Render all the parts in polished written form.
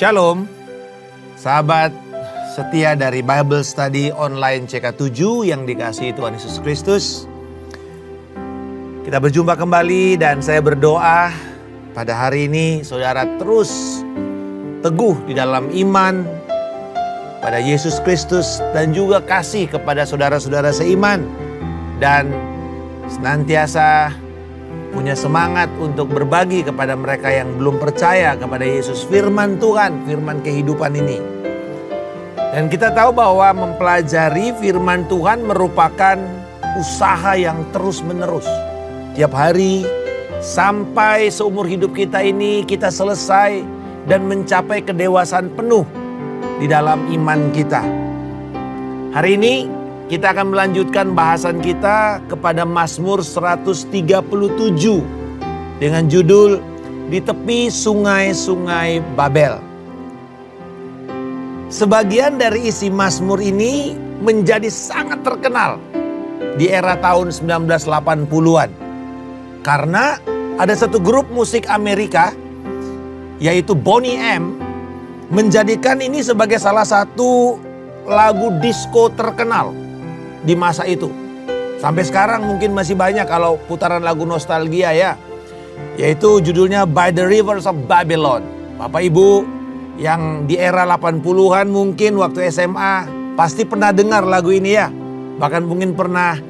Shalom, sahabat setia dari Bible Study Online CK7 yang dikasihi Tuhan Yesus Kristus. Kita berjumpa kembali dan saya berdoa pada hari ini saudara terus teguh di dalam iman pada Yesus Kristus dan juga kasih kepada saudara-saudara seiman. Dan senantiasa punya semangat untuk berbagi kepada mereka yang belum percaya kepada Yesus firman Tuhan, firman kehidupan ini. Dan kita tahu bahwa mempelajari firman Tuhan merupakan usaha yang terus menerus. Tiap hari sampai seumur hidup kita ini kita selesai dan mencapai kedewasaan penuh di dalam iman kita. Hari ini kita akan melanjutkan bahasan kita kepada Mazmur 137 dengan judul Di Tepi Sungai-Sungai Babel. Sebagian dari isi Mazmur ini menjadi sangat terkenal di era tahun 1980-an. Karena ada satu grup musik Amerika yaitu Boney M menjadikan ini sebagai salah satu lagu disco terkenal di masa itu. Sampai sekarang mungkin masih banyak kalau putaran lagu nostalgia ya. Yaitu judulnya By the Rivers of Babylon. Bapak Ibu yang di era 80-an mungkin waktu SMA pasti pernah dengar lagu ini ya. Bahkan mungkin pernah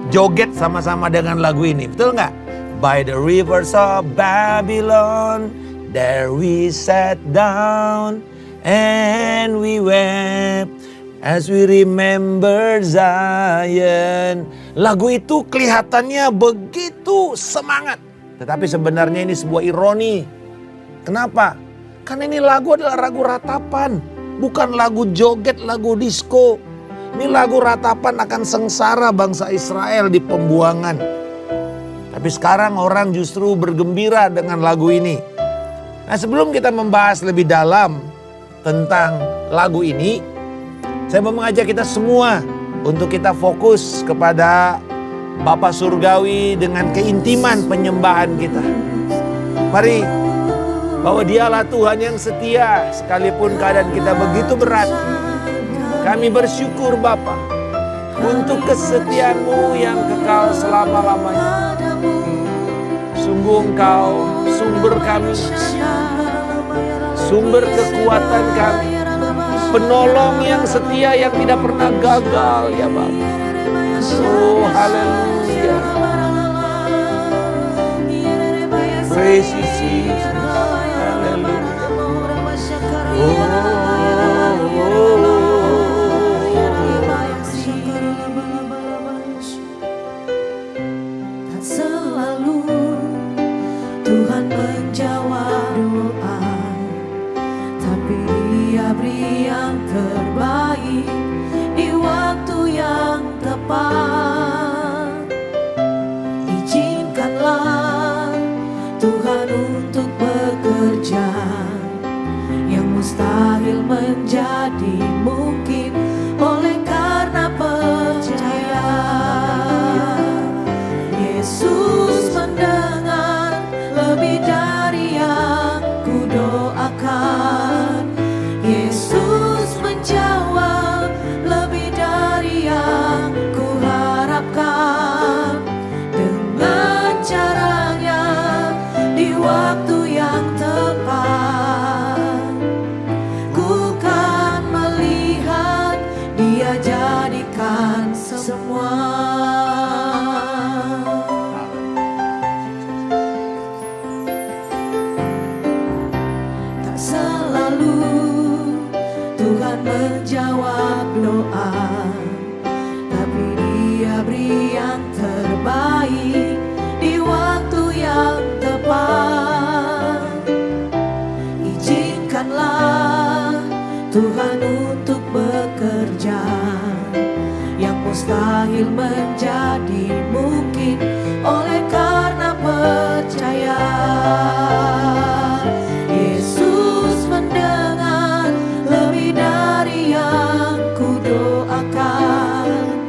joget sama-sama dengan lagu ini. Betul nggak? By the rivers of Babylon, there we sat down and we wept as we remember Zion. Lagu itu kelihatannya begitu semangat. Tetapi sebenarnya ini sebuah ironi. Kenapa? Karena ini lagu adalah lagu ratapan. Bukan lagu joget, lagu disco. Ini lagu ratapan akan sengsara bangsa Israel di pembuangan. Tapi sekarang orang justru bergembira dengan lagu ini. Nah, sebelum kita membahas lebih dalam tentang lagu ini, saya mau mengajak kita semua untuk kita fokus kepada Bapa Surgawi dengan keintiman penyembahan kita. Mari, bahwa Dialah Tuhan yang setia sekalipun keadaan kita begitu berat. Kami bersyukur Bapa untuk kesetiaan-Mu yang kekal selama-lamanya. Sungguh Engkau sumber kami, sumber kekuatan kami, penolong yang setia yang tidak pernah gagal ya Bapa. Oh haleluya. Praise you Jesus. Haleluya. Tak selalu Tuhan menjawab doa, tapi Dia beri yang terbaik di waktu yang tepat. Izinkanlah Tuhan untuk bekerja, yang mustahil menjadi mungkin oleh karena percaya. Yesus mendengar lebih dari yang ku doakan. Yesus menjawab lebih dari yang ku harapkan. Dengan caranya di waktu yang tepat, ku kan melihat Dia jadikan semua. Tak selalu Tuhan menjawab doa, tapi Dia beri yang terbaik di waktu yang tepat. Izinkanlah Tuhan untuk bekerja, yang mustahil menjadi mungkin oleh karena percaya. Yesus mendengar lebih dari yang ku doakan.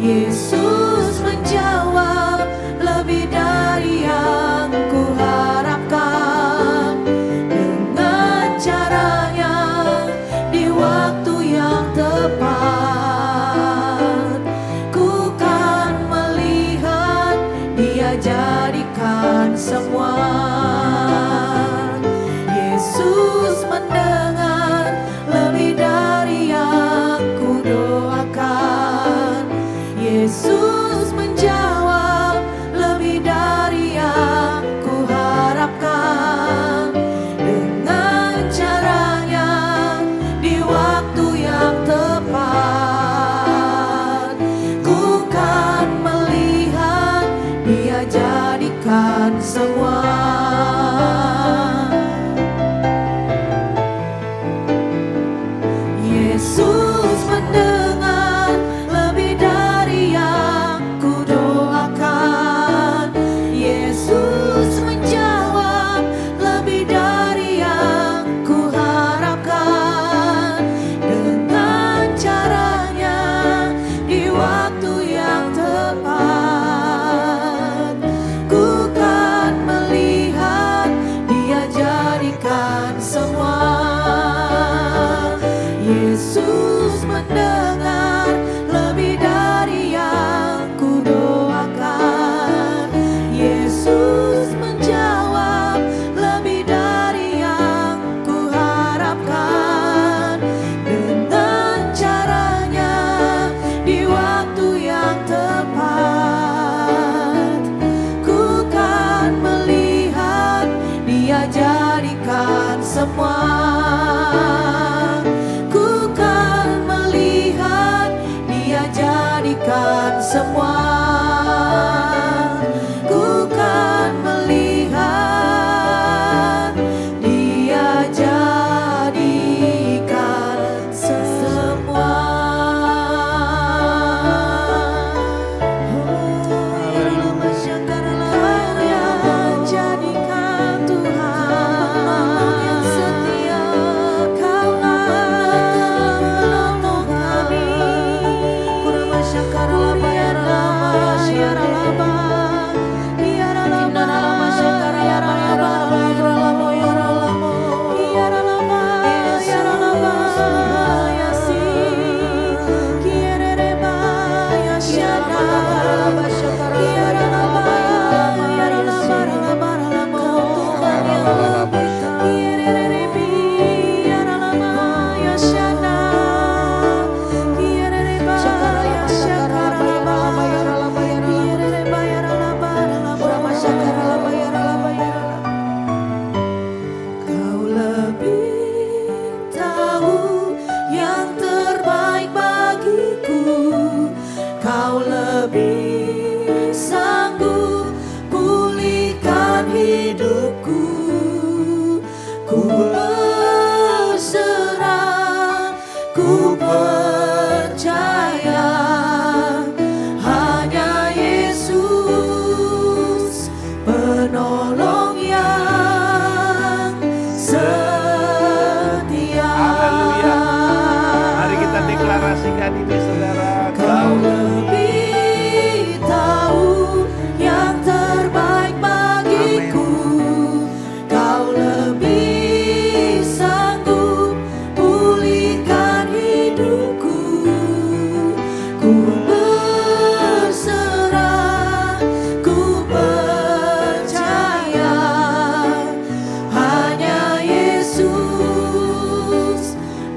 Yesus menjawab lebih dari yang ku harapkan. Dengan cara semua. Ku kan melihat Dia jadikan semua. Ku kan melihat Dia jadikan semua. Kau yang jadikan Tuhan yang setia. Kau akan menolong kami. Kau lebih tahu yang terbaik bagiku. Kau lebih sanggup pulihkan hidupku. Ku berserah, ku percaya hanya Yesus penolong yang setia. Haleluya. Mari kita deklarasikan ini saudara. Kau lebih tahu yang terbaik bagiku. Kau lebih sanggup pulihkan hidupku. Ku berserah, ku percaya hanya Yesus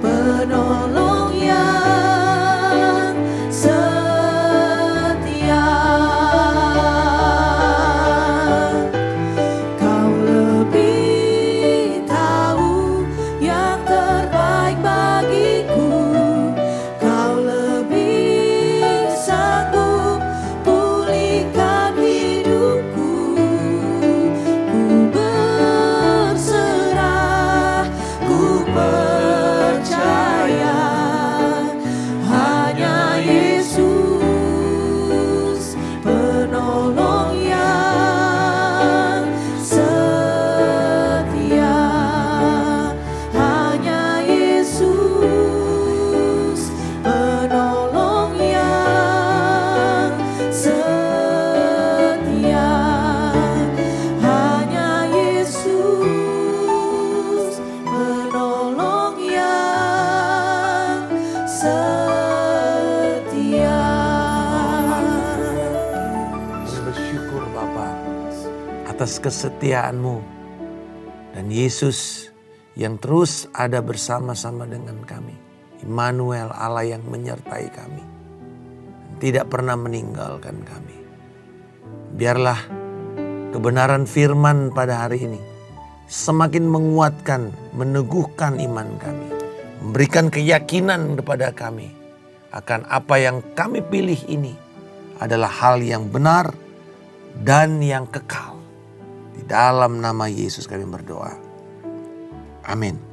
penolong yang setia. Kau lebih tahu yang terbaik bagiku. Kau lebih sanggup pulihkan hidupku. Ku berserah, ku percaya hanya Yesus penolong yang setia. Hanya Yesus penolong yang setia. Hanya Yesus penolong yang setia. Kami bersyukur Bapa atas kesetiaan-Mu dan Yesus yang terus ada bersama-sama dengan kami. Immanuel, Allah yang menyertai kami, tidak pernah meninggalkan kami. Biarlah kebenaran firman pada hari ini semakin menguatkan, meneguhkan iman kami, memberikan keyakinan kepada kami akan apa yang kami pilih ini adalah hal yang benar dan yang kekal. Di dalam nama Yesus kami berdoa. Amin.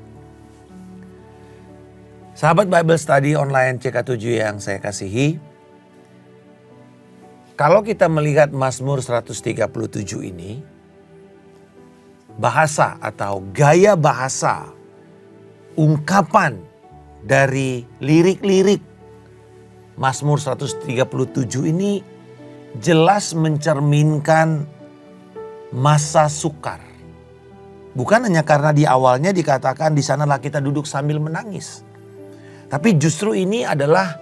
Sahabat Bible Study Online CK7 yang saya kasihi, kalau kita melihat Mazmur 137 ini, bahasa atau gaya bahasa, ungkapan dari lirik-lirik Mazmur 137 ini jelas mencerminkan masa sukar. Bukan hanya karena di awalnya dikatakan di sanalah kita duduk sambil menangis. Tapi justru ini adalah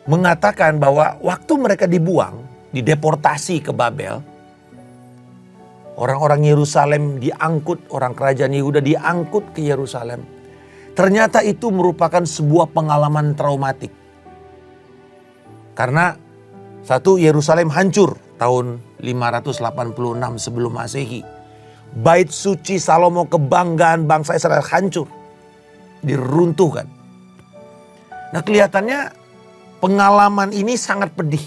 mengatakan bahwa waktu mereka dibuang, dideportasi ke Babel, orang-orang Yerusalem diangkut, orang kerajaan Yehuda diangkut ke Yerusalem. Ternyata itu merupakan sebuah pengalaman traumatik. Karena satu, Yerusalem hancur tahun 586 sebelum Masehi. Bait suci Salomo, kebanggaan bangsa Israel, hancur, diruntuhkan. Nah, kelihatannya pengalaman ini sangat pedih.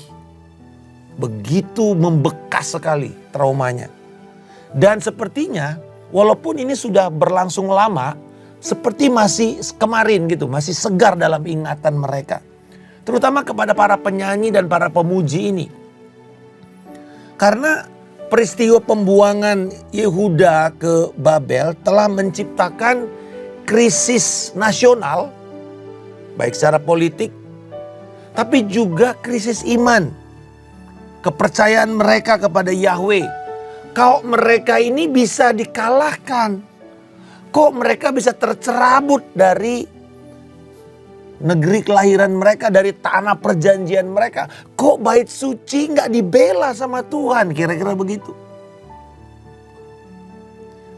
Begitu membekas sekali traumanya. Dan sepertinya walaupun ini sudah berlangsung lama, seperti masih kemarin gitu, masih segar dalam ingatan mereka. Terutama kepada para penyanyi dan para pemuji ini. Karena peristiwa pembuangan Yehuda ke Babel telah menciptakan krisis nasional, baik secara politik, tapi juga krisis iman. Kepercayaan mereka kepada Yahweh. Kok mereka ini bisa dikalahkan? Kok mereka bisa tercerabut dari negeri kelahiran mereka, dari tanah perjanjian mereka? Kok bait suci nggak dibela sama Tuhan? Kira-kira begitu.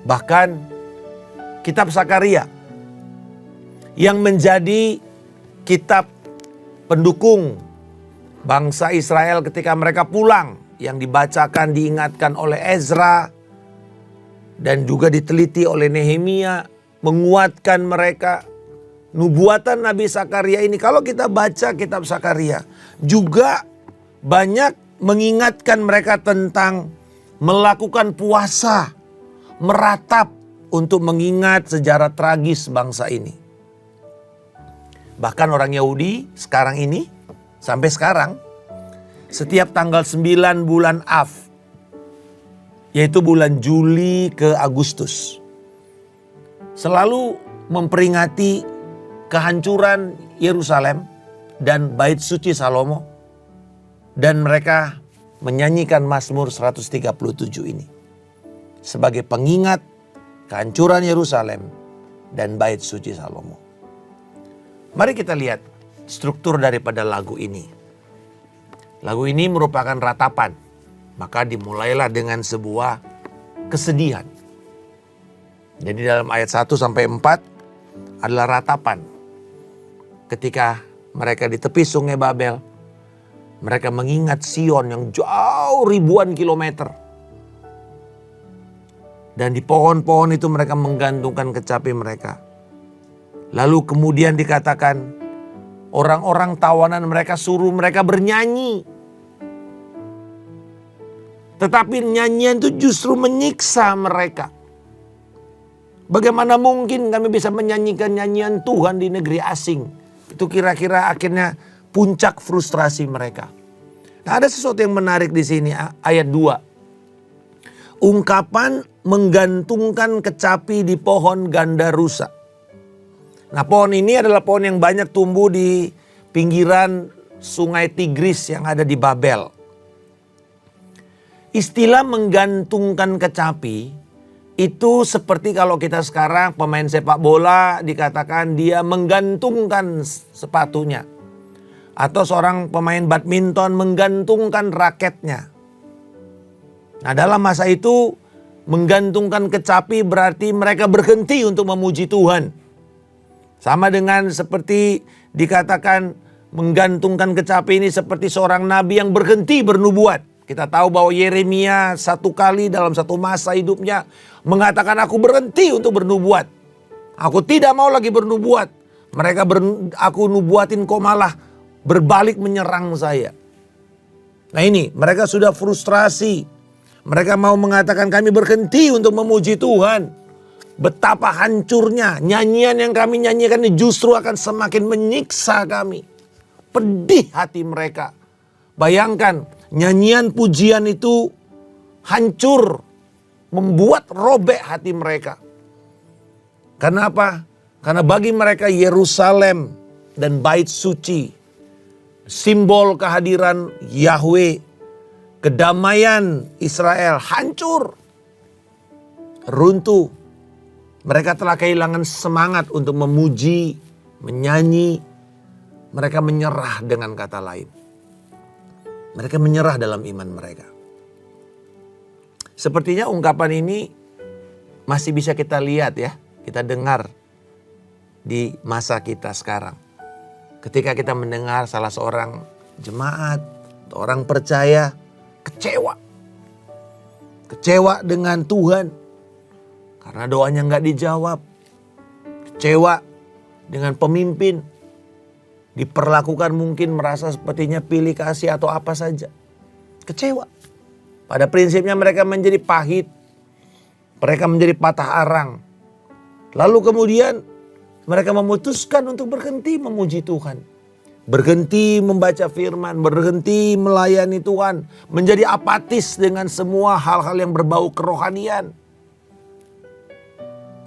Bahkan kitab Sakaria yang menjadi kitab pendukung bangsa Israel ketika mereka pulang, yang dibacakan, diingatkan oleh Ezra dan juga diteliti oleh Nehemia, menguatkan mereka. Nubuatan Nabi Sakaria ini, kalau kita baca kitab Sakaria, juga banyak mengingatkan mereka tentang melakukan puasa, meratap untuk mengingat sejarah tragis bangsa ini. Bahkan orang Yahudi sekarang ini, sampai sekarang, setiap tanggal 9 bulan Av, yaitu bulan Juli ke Agustus, selalu memperingati kehancuran Yerusalem dan bait suci Salomo, dan mereka menyanyikan Mazmur 137 ini sebagai pengingat kehancuran Yerusalem dan bait suci Salomo. Mari kita lihat struktur daripada lagu ini. Lagu ini merupakan ratapan, maka dimulailah dengan sebuah kesedihan. Jadi dalam ayat 1 sampai 4 adalah ratapan. Ketika mereka di tepi sungai Babel, mereka mengingat Sion yang jauh ribuan kilometer. Dan di pohon-pohon itu mereka menggantungkan kecapi mereka. Lalu kemudian dikatakan, orang-orang tawanan mereka suruh mereka bernyanyi. Tetapi nyanyian itu justru menyiksa mereka. Bagaimana mungkin kami bisa menyanyikan nyanyian Tuhan di negeri asing? Itu kira-kira akhirnya puncak frustrasi mereka. Nah, ada sesuatu yang menarik di sini, ayat 2. Ungkapan menggantungkan kecapi di pohon gandarusa. Nah, pohon ini adalah pohon yang banyak tumbuh di pinggiran sungai Tigris yang ada di Babel. Istilah menggantungkan kecapi itu seperti kalau kita sekarang pemain sepak bola dikatakan dia menggantungkan sepatunya. Atau seorang pemain badminton menggantungkan raketnya. Nah, dalam masa itu menggantungkan kecapi berarti mereka berhenti untuk memuji Tuhan. Sama dengan seperti dikatakan menggantungkan kecapi ini seperti seorang nabi yang berhenti bernubuat. Kita tahu bahwa Yeremia satu kali dalam satu masa hidupnya mengatakan, aku berhenti untuk bernubuat. Aku tidak mau lagi bernubuat. Aku nubuatin kok malah berbalik menyerang saya. Nah ini mereka sudah frustrasi. Mereka mau mengatakan kami berhenti untuk memuji Tuhan. Betapa hancurnya nyanyian yang kami nyanyikan ini justru akan semakin menyiksa kami. Pedih hati mereka. Bayangkan nyanyian pujian itu hancur. Membuat robek hati mereka. Karena apa? Karena bagi mereka Yerusalem dan bait suci, simbol kehadiran Yahweh, kedamaian Israel hancur, runtuh. Mereka telah kehilangan semangat untuk memuji, menyanyi. Mereka menyerah, dengan kata lain. Mereka menyerah dalam iman mereka. Sepertinya ungkapan ini masih bisa kita lihat ya, kita dengar di masa kita sekarang. Ketika kita mendengar salah seorang jemaat, atau orang percaya kecewa. Kecewa dengan Tuhan. karena doanya nggak dijawab. Kecewa dengan pemimpin. Diperlakukan mungkin merasa sepertinya pilih kasih atau apa saja. Kecewa. Pada prinsipnya mereka menjadi pahit. Mereka menjadi patah arang. Lalu kemudian mereka memutuskan untuk berhenti memuji Tuhan. Berhenti membaca firman, berhenti melayani Tuhan. Menjadi apatis dengan semua hal-hal yang berbau kerohanian.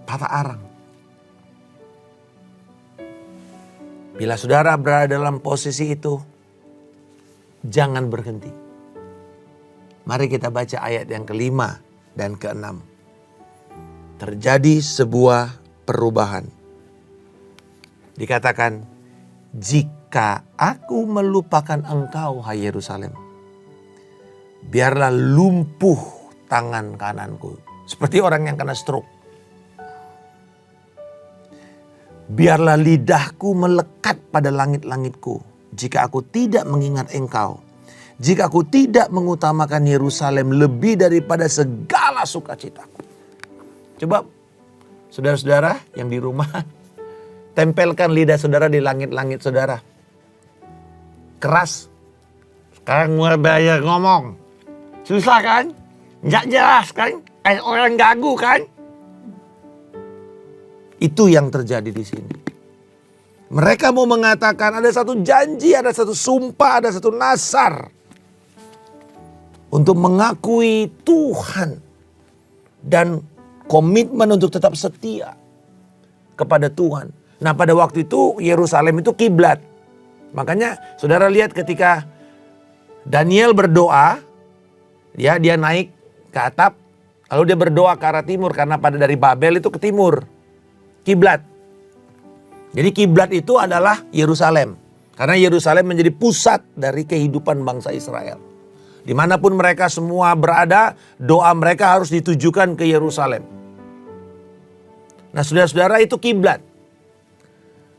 Patah arang. Bila saudara berada dalam posisi itu, jangan berhenti. Mari kita baca ayat yang ke-5 dan ke-6. Terjadi sebuah perubahan. Dikatakan, jika aku melupakan engkau, hai Yerusalem, biarlah lumpuh tangan kananku. Seperti orang yang kena stroke. Biarlah lidahku melekat pada langit-langitku. Jika aku tidak mengingat engkau. Jika aku tidak mengutamakan Yerusalem lebih daripada segala sukacitaku. Coba saudara-saudara yang di rumah. Tempelkan lidah saudara di langit-langit saudara. Keras. Sekarang mulai belajar ngomong. Susah kan? Nggak jelas kan? Kayak orang gagu kan? Itu yang terjadi di sini. Mereka mau mengatakan ada satu janji, ada satu sumpah, ada satu nazar. Untuk mengakui Tuhan. Dan komitmen untuk tetap setia kepada Tuhan. Nah pada waktu itu Yerusalem itu kiblat. Makanya saudara lihat ketika Daniel berdoa. Dia naik ke atap. Lalu dia berdoa ke arah timur. Karena pada dari Babel itu ke timur. Kiblat. Jadi kiblat itu adalah Yerusalem. Karena Yerusalem menjadi pusat dari kehidupan bangsa Israel. Dimanapun mereka semua berada, doa mereka harus ditujukan ke Yerusalem. Nah saudara-saudara itu kiblat.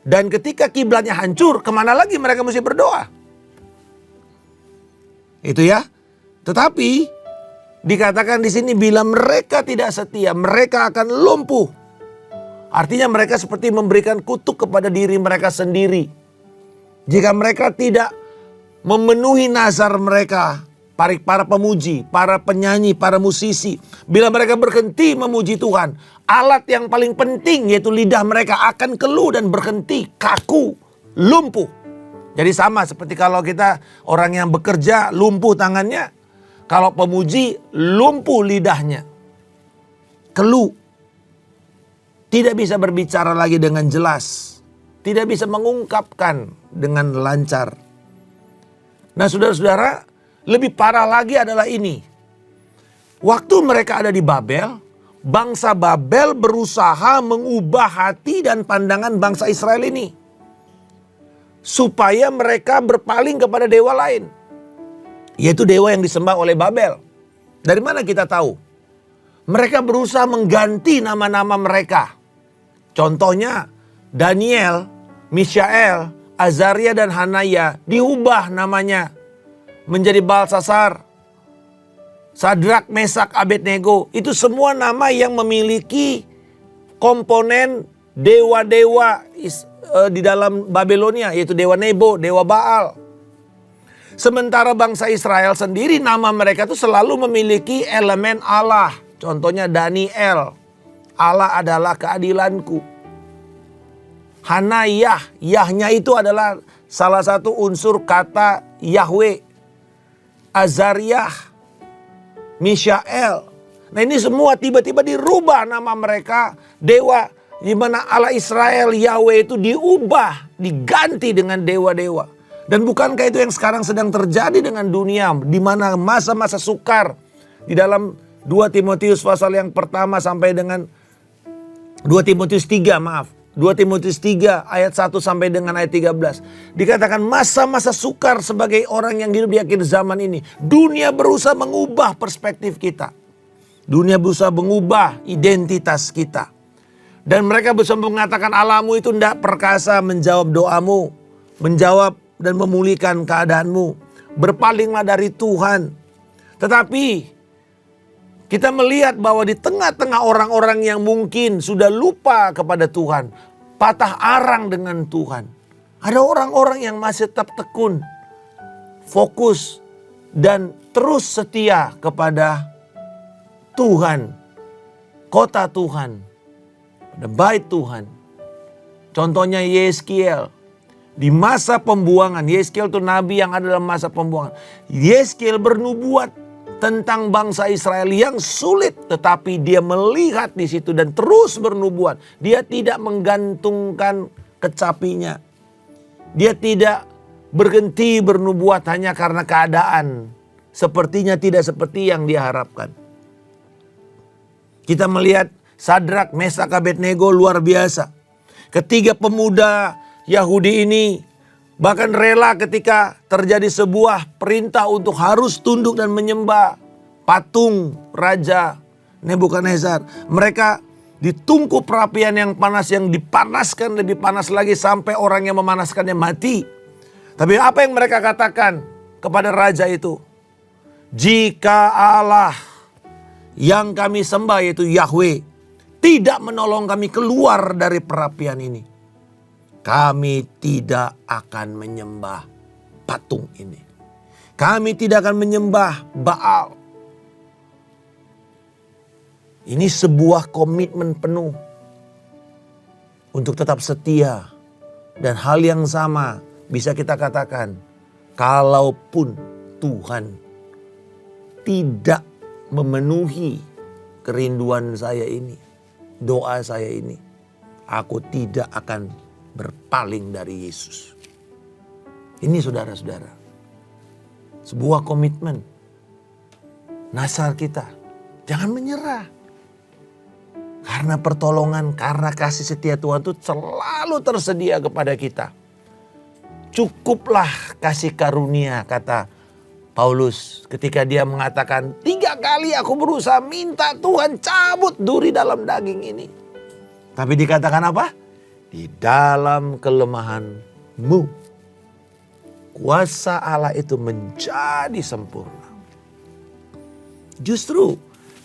Dan ketika kiblatnya hancur, kemana lagi mereka mesti berdoa? Itu ya. Tetapi dikatakan di sini bila mereka tidak setia, mereka akan lumpuh. Artinya mereka seperti memberikan kutuk kepada diri mereka sendiri. Jika mereka tidak memenuhi nazar mereka, para pemuji, para penyanyi, para musisi. Bila mereka berhenti memuji Tuhan, alat yang paling penting yaitu lidah mereka akan keluh dan berhenti, kaku, lumpuh. Jadi sama seperti kalau kita orang yang bekerja lumpuh tangannya. Kalau pemuji lumpuh lidahnya. Keluh. Tidak bisa berbicara lagi dengan jelas. Tidak bisa mengungkapkan dengan lancar. Nah saudara-saudara, lebih parah lagi adalah ini. Waktu mereka ada di Babel, bangsa Babel berusaha mengubah hati dan pandangan bangsa Israel ini. Supaya mereka berpaling kepada dewa lain. Yaitu dewa yang disembah oleh Babel. Dari mana kita tahu? Mereka berusaha mengganti nama-nama mereka. Contohnya Daniel, Mishael, Azaria dan Hanaya diubah namanya menjadi Balsasar, Sadrak, Mesak, Abednego. Itu semua nama yang memiliki komponen dewa-dewa di dalam Babelonia, yaitu dewa Nebo, dewa Baal. Sementara bangsa Israel sendiri nama mereka itu selalu memiliki elemen Allah. Contohnya Daniel, Allah adalah keadilanku. Hanayah, Yahnya itu adalah salah satu unsur kata Yahweh. Azariah, Mishael. Nah ini semua tiba-tiba dirubah nama mereka dewa. Di mana Allah Israel, Yahweh itu diubah, diganti dengan dewa-dewa. Dan bukankah itu yang sekarang sedang terjadi dengan dunia. Di mana masa-masa sukar. Di dalam 2 Timotius pasal yang pertama sampai dengan 2 Timotius 3 ayat 1 sampai dengan ayat 13. Dikatakan masa-masa sukar sebagai orang yang hidup di akhir zaman ini. Dunia berusaha mengubah perspektif kita. Dunia berusaha mengubah identitas kita. Dan mereka berusaha mengatakan Allahmu itu tidak perkasa menjawab doamu. Menjawab dan memulihkan keadaanmu. Berpalinglah dari Tuhan. Tetapi Kita melihat bahwa di tengah-tengah orang-orang yang mungkin sudah lupa kepada Tuhan, patah arang dengan Tuhan, ada orang-orang yang masih tetap tekun, fokus, dan terus setia kepada Tuhan, kota Tuhan, pada bait Tuhan. Contohnya Yeskiel. Di masa pembuangan, Yeskiel itu nabi yang ada dalam masa pembuangan. Yeskiel bernubuat tentang bangsa Israel yang sulit, tetapi dia melihat di situ dan terus bernubuat. Dia tidak menggantungkan kecapinya. Dia tidak berhenti bernubuat hanya karena keadaan sepertinya tidak seperti yang dia harapkan. Kita melihat Sadrak, Mesak, Abednego luar biasa. Ketiga pemuda Yahudi ini bahkan rela ketika terjadi sebuah perintah untuk harus tunduk dan menyembah patung Raja Nebukadnezar. Mereka ditungku perapian yang panas, yang dipanaskan lebih panas lagi sampai orang yang memanaskannya mati. Tapi apa yang mereka katakan kepada raja itu? Jika Allah yang kami sembah yaitu Yahweh tidak menolong kami keluar dari perapian ini, kami tidak akan menyembah patung ini. Kami tidak akan menyembah Baal. Ini sebuah komitmen penuh untuk tetap setia. Dan hal yang sama bisa kita katakan, kalaupun Tuhan tidak memenuhi kerinduan saya ini, doa saya ini, aku tidak akan berpaling dari Yesus. Ini saudara-saudara, sebuah komitmen. Nasar kita, jangan menyerah. Karena pertolongan, karena kasih setia Tuhan itu selalu tersedia kepada kita. Cukuplah kasih karunia, kata Paulus ketika dia mengatakan, 3 kali aku berusaha minta Tuhan cabut duri dalam daging ini. Tapi dikatakan apa? Di dalam kelemahanmu, kuasa Allah itu menjadi sempurna. Justru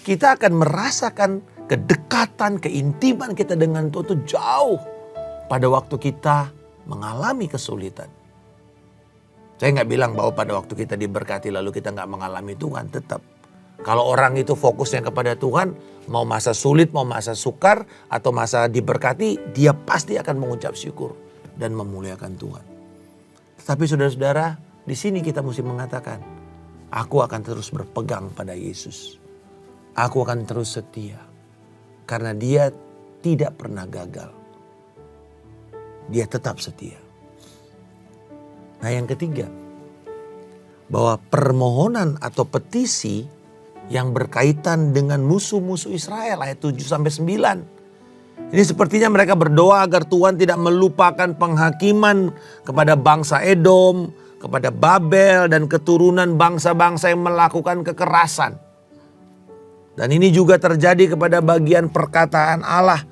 kita akan merasakan kedekatan, keintiman kita dengan Tuhan itu jauh pada waktu kita mengalami kesulitan. Saya nggak bilang bahwa pada waktu kita diberkati lalu kita nggak mengalami Tuhan, tetap. Kalau orang itu fokusnya kepada Tuhan, mau masa sulit, mau masa sukar, atau masa diberkati, dia pasti akan mengucap syukur dan memuliakan Tuhan. Tetapi saudara-saudara, di sini kita mesti mengatakan, aku akan terus berpegang pada Yesus. Aku akan terus setia. Karena dia tidak pernah gagal. Dia tetap setia. Nah yang ketiga, bahwa permohonan atau petisi yang berkaitan dengan musuh-musuh Israel, ayat 7-9. Ini sepertinya mereka berdoa agar Tuhan tidak melupakan penghakiman kepada bangsa Edom, kepada Babel dan keturunan bangsa-bangsa yang melakukan kekerasan. Dan ini juga terjadi kepada bagian perkataan Allah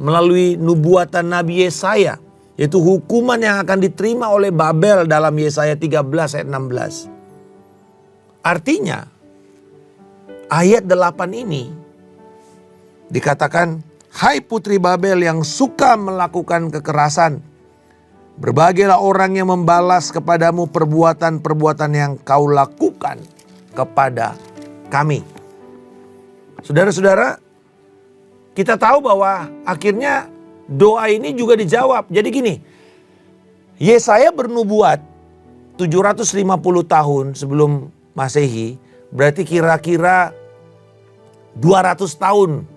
melalui nubuatan Nabi Yesaya, yaitu hukuman yang akan diterima oleh Babel dalam Yesaya 13 ayat 16. Artinya, ayat 8 ini dikatakan, hai putri Babel yang suka melakukan kekerasan, berbagailah orang yang membalas kepadamu perbuatan-perbuatan yang kau lakukan kepada kami. Saudara-saudara, kita tahu bahwa akhirnya doa ini juga dijawab. Jadi gini, Yesaya bernubuat 750 tahun sebelum Masehi, berarti kira-kira 200 tahun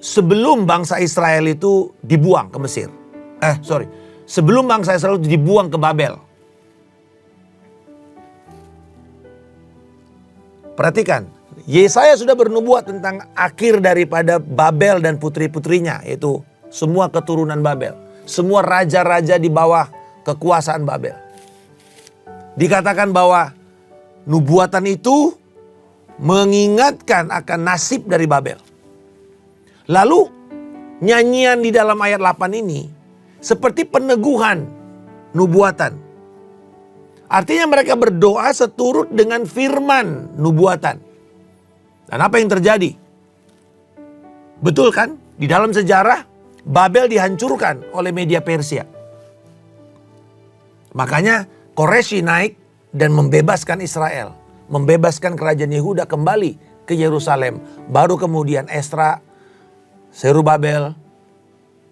sebelum bangsa Israel itu dibuang ke Mesir. Sebelum bangsa Israel itu dibuang ke Babel. Perhatikan, Yesaya sudah bernubuat tentang akhir daripada Babel dan putri-putrinya, yaitu semua keturunan Babel. Semua raja-raja di bawah kekuasaan Babel. Dikatakan bahwa nubuatan itu mengingatkan akan nasib dari Babel. Lalu nyanyian di dalam ayat 8 ini seperti peneguhan nubuatan. Artinya mereka berdoa seturut dengan firman nubuatan. Dan apa yang terjadi? Betul kan? Di dalam sejarah, Babel dihancurkan oleh media Persia. Makanya Quraisy naik dan membebaskan Israel. Membebaskan kerajaan Yehuda kembali ke Yerusalem. Baru kemudian Esra, Zerubabel,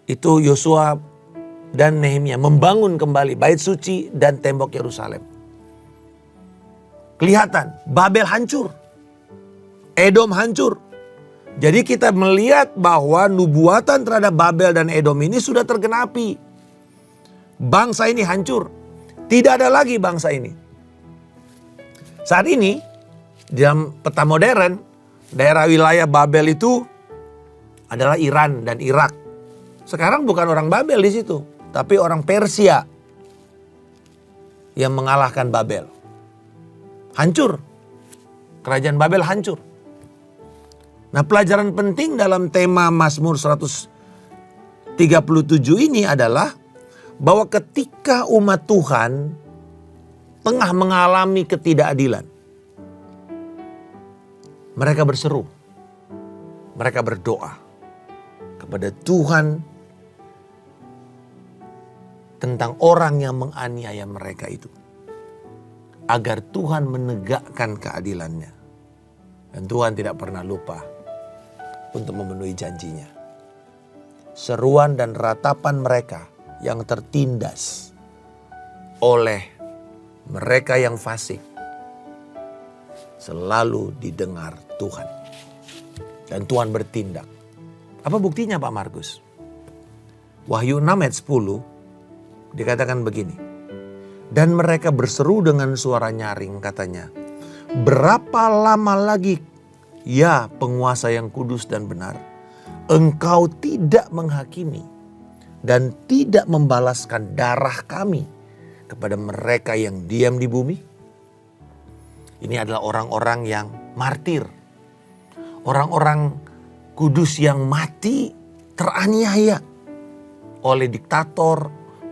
itu Yosua dan Nehemia membangun kembali bait suci dan tembok Yerusalem. Kelihatan Babel hancur. Edom hancur. Jadi kita melihat bahwa nubuatan terhadap Babel dan Edom ini sudah tergenapi. Bangsa ini hancur. Tidak ada lagi bangsa ini. Saat ini, dalam peta modern, daerah wilayah Babel itu adalah Iran dan Irak. Sekarang bukan orang Babel di situ, tapi orang Persia yang mengalahkan Babel. Hancur. Kerajaan Babel hancur. Nah, pelajaran penting dalam tema Mazmur 137 ini adalah bahwa ketika umat Tuhan tengah mengalami ketidakadilan, mereka berseru, mereka berdoa kepada Tuhan tentang orang yang menganiaya mereka itu, agar Tuhan menegakkan keadilannya. Dan Tuhan tidak pernah lupa untuk memenuhi janjinya. Seruan dan ratapan mereka yang tertindas oleh mereka yang fasik selalu didengar Tuhan. Dan Tuhan bertindak. Apa buktinya Pak Markus? Wahyu 6 ayat 10 dikatakan begini. Dan mereka berseru dengan suara nyaring katanya, berapa lama lagi ya penguasa yang kudus dan benar, engkau tidak menghakimi dan tidak membalaskan darah kami kepada mereka yang diam di bumi? Ini adalah orang-orang yang martir. Orang-orang kudus yang mati teraniaya oleh diktator,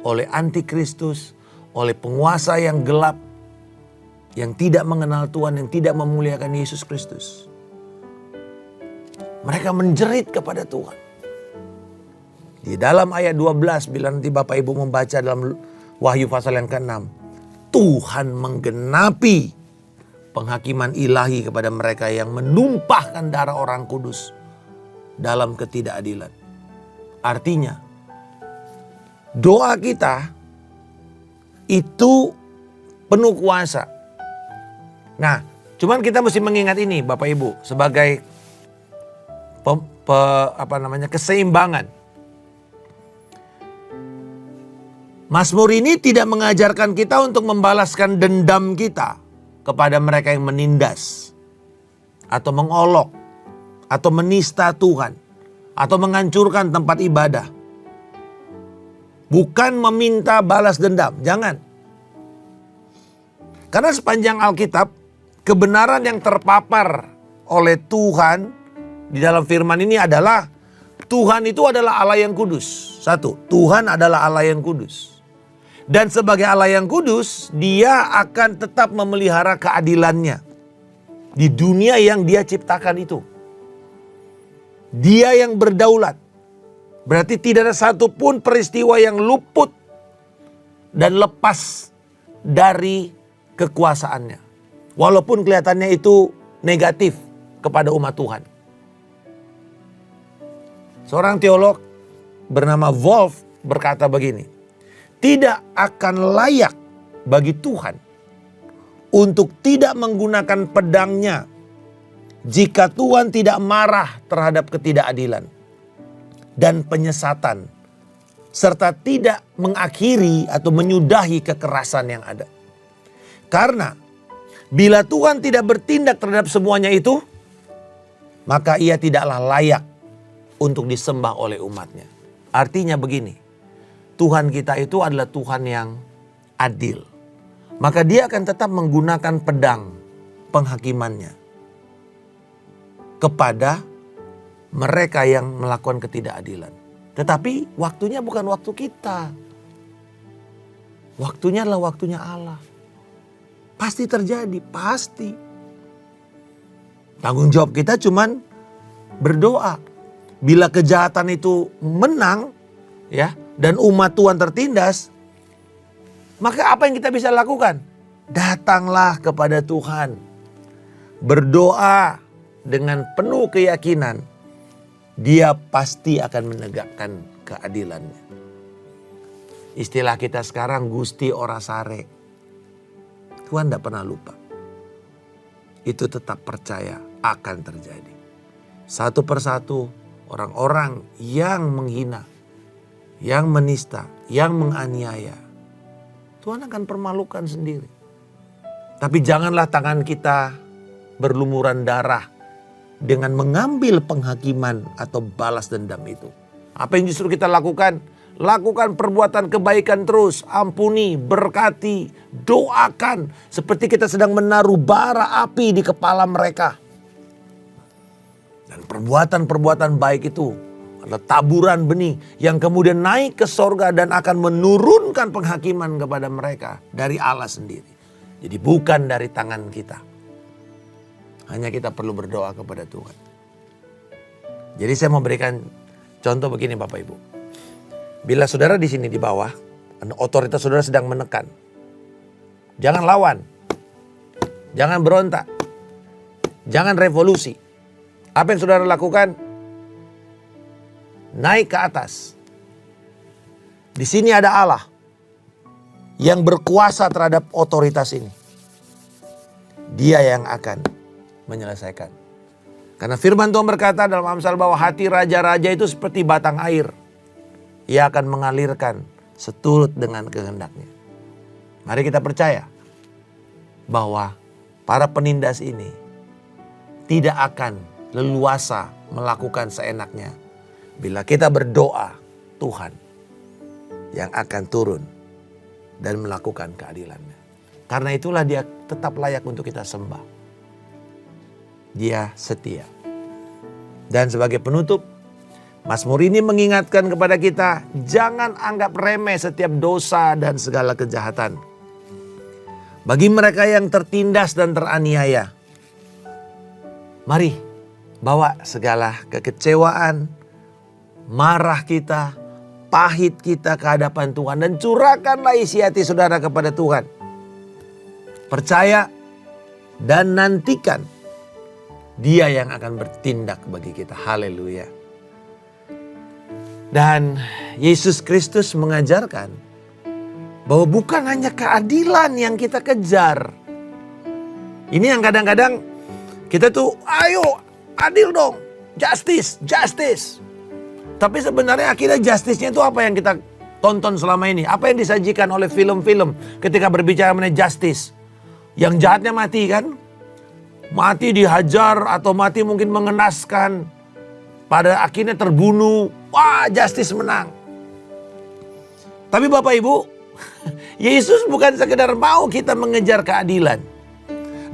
oleh antikristus, oleh penguasa yang gelap, yang tidak mengenal Tuhan, yang tidak memuliakan Yesus Kristus. Mereka menjerit kepada Tuhan. Di dalam ayat 12, bila nanti Bapak Ibu membaca dalam Wahyu pasal yang ke-6. Tuhan menggenapi penghakiman ilahi kepada mereka yang menumpahkan darah orang kudus dalam ketidakadilan. Artinya, doa kita itu penuh kuasa. Nah, cuman kita mesti mengingat ini Bapak Ibu sebagai keseimbangan. Mazmur ini tidak mengajarkan kita untuk membalaskan dendam kita kepada mereka yang menindas atau mengolok atau menista Tuhan atau menghancurkan tempat ibadah. Bukan meminta balas dendam, jangan. Karena sepanjang Alkitab, kebenaran yang terpapar oleh Tuhan di dalam firman ini adalah Tuhan itu adalah Allah yang kudus. Satu, Tuhan adalah Allah yang kudus. Dan sebagai Allah yang kudus, Dia akan tetap memelihara keadilannya di dunia yang Dia ciptakan itu. Dia yang berdaulat. Berarti tidak ada satupun peristiwa yang luput dan lepas dari kekuasaannya. Walaupun kelihatannya itu negatif kepada umat Tuhan. Seorang teolog bernama Wolf berkata begini. Tidak akan layak bagi Tuhan untuk tidak menggunakan pedangnya jika Tuhan tidak marah terhadap ketidakadilan dan penyesatan, serta tidak mengakhiri atau menyudahi kekerasan yang ada. Karena bila Tuhan tidak bertindak terhadap semuanya itu, maka Ia tidaklah layak untuk disembah oleh umatnya. Artinya begini, Tuhan kita itu adalah Tuhan yang adil. Maka Dia akan tetap menggunakan pedang penghakimannya kepada mereka yang melakukan ketidakadilan. Tetapi waktunya bukan waktu kita. Waktunya adalah waktunya Allah. Pasti terjadi, pasti. Tanggung jawab kita cuman berdoa. Bila kejahatan itu menang, ya, dan umat Tuhan tertindas, maka apa yang kita bisa lakukan? Datanglah kepada Tuhan. Berdoa dengan penuh keyakinan. Dia pasti akan menegakkan keadilannya. Istilah kita sekarang Gusti ora sare. Tuhan tidak pernah lupa. Itu tetap percaya akan terjadi. Satu persatu orang-orang yang menghina, yang menista, yang menganiaya, Tuhan akan permalukan sendiri. Tapi janganlah tangan kita berlumuran darah dengan mengambil penghakiman atau balas dendam itu. Apa yang justru kita lakukan? Lakukan perbuatan kebaikan terus. Ampuni, berkati, doakan. Seperti kita sedang menaruh bara api di kepala mereka. Dan perbuatan-perbuatan baik itu adalah taburan benih yang kemudian naik ke sorga dan akan menurunkan penghakiman kepada mereka dari Allah sendiri. Jadi bukan dari tangan kita. Hanya kita perlu berdoa kepada Tuhan. Jadi saya mau berikan contoh begini Bapak Ibu. Bila saudara di sini di bawah, otoritas saudara sedang menekan. Jangan lawan. Jangan berontak. Jangan revolusi. Apa yang saudara lakukan? Naik ke atas. Di sini ada Allah yang berkuasa terhadap otoritas ini. Dia yang akan menyelesaikan. Karena firman Tuhan berkata dalam Amsal bahwa hati raja-raja itu seperti batang air. Ia akan mengalirkan seturut dengan kehendaknya. Mari kita percaya bahwa para penindas ini tidak akan leluasa melakukan seenaknya. Bila kita berdoa, Tuhan yang akan turun dan melakukan keadilannya. Karena itulah dia tetap layak untuk kita sembah. Dia setia. Dan sebagai penutup, Mazmur ini mengingatkan kepada kita, jangan anggap remeh setiap dosa dan segala kejahatan. Bagi mereka yang tertindas dan teraniaya, mari bawa segala kekecewaan, marah kita, pahit kita ke hadapan Tuhan. Dan curahkanlah isi hati saudara kepada Tuhan. Percaya dan nantikan Dia yang akan bertindak bagi kita. Haleluya. Dan Yesus Kristus mengajarkan bahwa bukan hanya keadilan yang kita kejar. Ini yang kadang-kadang kita tuh ayo adil dong. Justice, justice. Tapi sebenarnya akhirnya justice-nya itu apa yang kita tonton selama ini? Apa yang disajikan oleh film-film ketika berbicara mengenai justice? Yang jahatnya mati kan? Mati dihajar atau mati mungkin mengenaskan. Pada akhirnya terbunuh. Wah, justice menang. Tapi Bapak Ibu, Yesus bukan sekedar mau kita mengejar keadilan.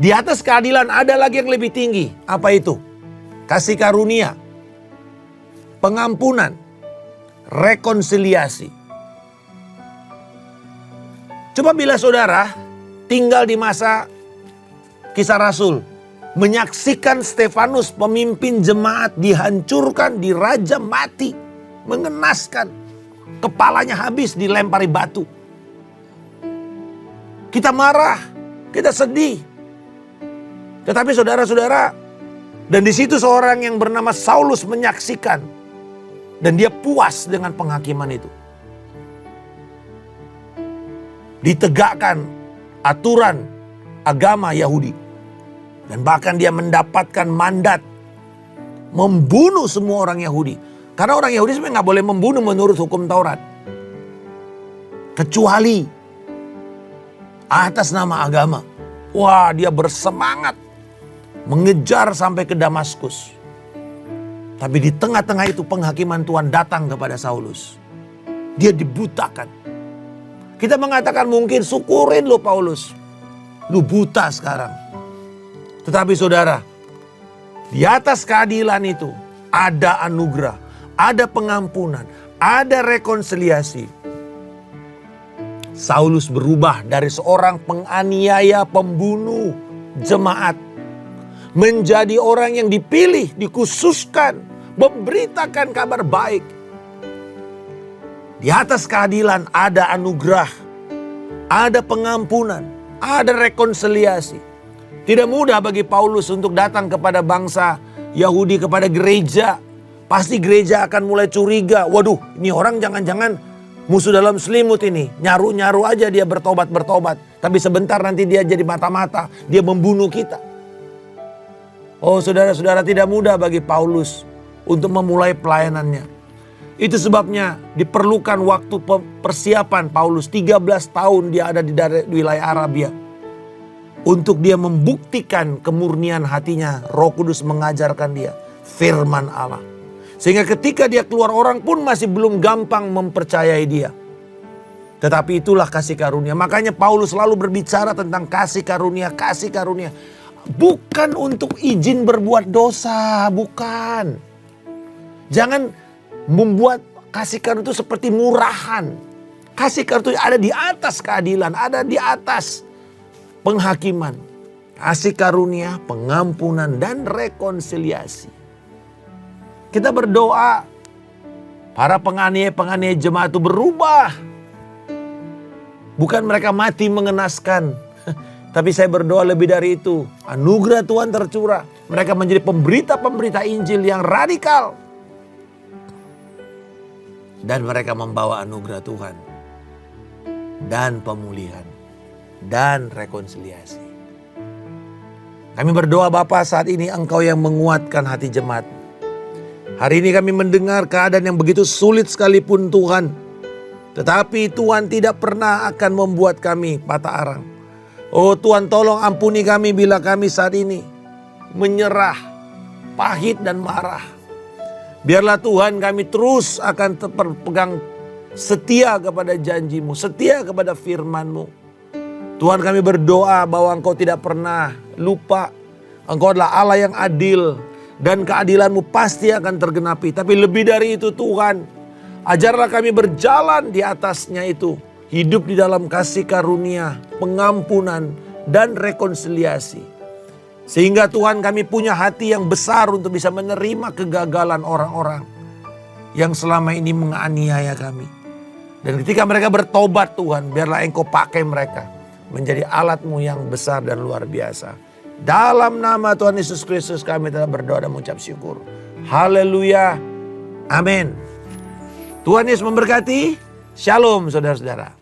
Di atas keadilan ada lagi yang lebih tinggi. Apa itu? Kasih karunia, pengampunan, rekonsiliasi. Coba bila saudara tinggal di masa Kisah Rasul, menyaksikan Stefanus pemimpin jemaat dihancurkan, dirajam mati, mengenaskan, kepalanya habis dilempari batu. Kita marah, kita sedih. Tetapi saudara-saudara, dan di situ seorang yang bernama Saulus menyaksikan dan dia puas dengan penghakiman itu. Ditegakkan aturan agama Yahudi. Dan bahkan dia mendapatkan mandat membunuh semua orang Yahudi. Karena orang Yahudi sebenarnya nggak boleh membunuh menurut hukum Taurat. Kecuali atas nama agama. Wah, dia bersemangat mengejar sampai ke Damaskus. Tapi di tengah-tengah itu penghakiman Tuhan datang kepada Saulus. Dia dibutakan. Kita mengatakan mungkin syukurin lo Paulus. Lu buta sekarang. Tetapi saudara, di atas keadilan itu ada anugerah, ada pengampunan, ada rekonsiliasi. Saulus berubah dari seorang penganiaya, pembunuh jemaat. menjadi orang yang dipilih, dikhususkan, memberitakan kabar baik. Di atas keadilan ada anugerah, ada pengampunan, ada rekonsiliasi. Tidak mudah bagi Paulus untuk datang kepada bangsa Yahudi, kepada gereja. Pasti gereja akan mulai curiga. Waduh, ini orang jangan-jangan musuh dalam selimut ini. Nyaru-nyaru aja dia bertobat-bertobat. Tapi sebentar nanti dia jadi mata-mata. Dia membunuh kita. Oh saudara-saudara, tidak mudah bagi Paulus untuk memulai pelayanannya. Itu sebabnya diperlukan waktu persiapan Paulus. 13 tahun dia ada di wilayah Arabia. Untuk dia membuktikan kemurnian hatinya. Roh Kudus mengajarkan dia firman Allah. Sehingga ketika dia keluar, orang pun masih belum gampang mempercayai dia. Tetapi itulah kasih karunia. Makanya Paulus selalu berbicara tentang kasih karunia, kasih karunia. Bukan untuk izin berbuat dosa, bukan. Jangan membuat kasih karunia itu seperti murahan. Kasih karunia itu ada di atas keadilan, ada di atas penghakiman. Kasih karunia, pengampunan, dan rekonsiliasi. Kita berdoa, para penganiaya jemaat itu berubah. Bukan mereka mati mengenaskan. Tapi saya berdoa lebih dari itu. Anugerah Tuhan tercurah. Mereka menjadi pemberita-pemberita Injil yang radikal. Dan mereka membawa anugerah Tuhan. Dan pemulihan. Dan rekonsiliasi. Kami berdoa Bapa, saat ini Engkau yang menguatkan hati jemaat. Hari ini kami mendengar keadaan yang begitu sulit sekalipun Tuhan. Tetapi Tuhan tidak pernah akan membuat kami patah arang. Oh Tuhan, tolong ampuni kami bila kami saat ini menyerah, pahit dan marah. Biarlah Tuhan kami terus akan berpegang setia kepada janji-Mu, setia kepada firman-Mu. Tuhan, kami berdoa bahwa Engkau tidak pernah lupa. Engkau adalah Allah yang adil dan keadilan-Mu pasti akan tergenapi. Tapi lebih dari itu Tuhan, ajarlah kami berjalan di atasnya itu. Hidup di dalam kasih karunia, pengampunan, dan rekonsiliasi. Sehingga Tuhan kami punya hati yang besar untuk bisa menerima kegagalan orang-orang yang selama ini menganiaya kami. Dan ketika mereka bertobat Tuhan, biarlah Engkau pakai mereka menjadi alat-Mu yang besar dan luar biasa. Dalam nama Tuhan Yesus Kristus kami telah berdoa dan mengucap syukur. Haleluya. Amin. Tuhan Yesus memberkati. Shalom saudara-saudara.